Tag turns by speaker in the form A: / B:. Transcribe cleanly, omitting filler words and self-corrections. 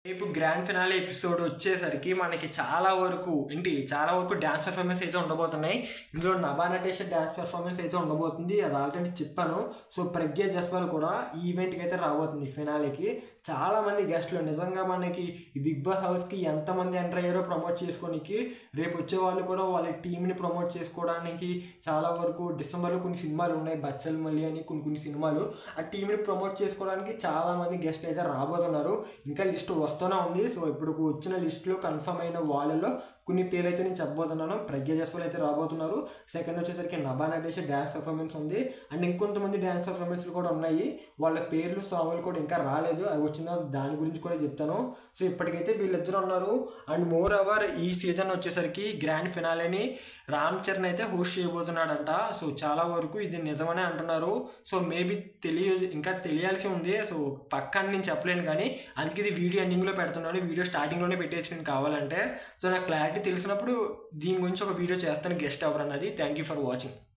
A: రేపు grand finale episode వచ్చేసరికి మనకి చాలా వరకు డ్యాన్స్ పెర్ఫార్మెన్స్ అయితే ఉండబోతున్నాయి. ఇందులో నభా నటేష్ డ్యాన్స్ పెర్ఫార్మెన్స్ అయితే ఉండబోతుంది. అది ఆల్రెడీ చెప్పాను. సో ప్రజ్ఞ జస్వాల్ కూడా ఈ ఈవెంట్కి అయితే రాబోతుంది ఫినాలేకి. చాలామంది గెస్టులు నిజంగా మనకి ఈ బిగ్ బాస్ హౌస్కి ఎంతమంది ఎంటర్ అయ్యారో ప్రమోట్ చేసుకోనికి, రేపు వచ్చే వాళ్ళు కూడా వాళ్ళ టీంని ప్రమోట్ చేసుకోవడానికి చాలా వరకు డిసెంబర్లో కొన్ని సినిమాలు ఉన్నాయి, బచ్చల్ మల్లి అని కొన్ని సినిమాలు. ఆ టీంని ప్రమోట్ చేసుకోవడానికి చాలామంది గెస్టులు అయితే రాబోతున్నారు. ఇంకా లిస్ట్ వస్తూనే ఉంది. సో ఇప్పుడు వచ్చిన లిస్టులో కన్ఫర్మ్ అయిన వాళ్ళలో కొన్ని పేర్లు అయితే నేను చెప్పబోతున్నాను. ప్రజ్ఞ జస్వాల్ అయితే రాబోతున్నారు. సెకండ్ వచ్చేసరికి నభా నటేష్ డ్యాన్స్ పెర్ఫార్మెన్స్ ఉంది. అండ్ ఇంకొంతమంది డ్యాన్స్ పెర్ఫార్మెన్స్లు కూడా ఉన్నాయి. వాళ్ళ పేర్లు సాంగులు కూడా ఇంకా రాలేదు. అవి వచ్చిన దాని గురించి కూడా చెప్తాను. సో ఇప్పటికైతే వీళ్ళిద్దరు ఉన్నారు. అండ్ మోర్ ఓవర్ ఈ సీజన్ వచ్చేసరికి గ్రాండ్ ఫినాలేని రామ్ చరణ్ అయితే హోస్ట్ చేయబోతున్నాడంట. సో చాలా వరకు ఇది నిజమనే అంటున్నారు. సో మేబీ ఇంకా తెలియాల్సి ఉంది. సో పక్కా నేను చెప్పలేను, కానీ అందుకే ఇది వీడియో ఎండింగ్లో పెడుతున్నాను. వీడియో స్టార్టింగ్లోనే పెట్టేసి నేను కావాలంటే. సో నాకు క్లారిటీ తెలిసినప్పుడు దీని గురించి ఒక వీడియో చేస్తాను, గెస్ట్ ఎవరన్నది. Thank you for watching.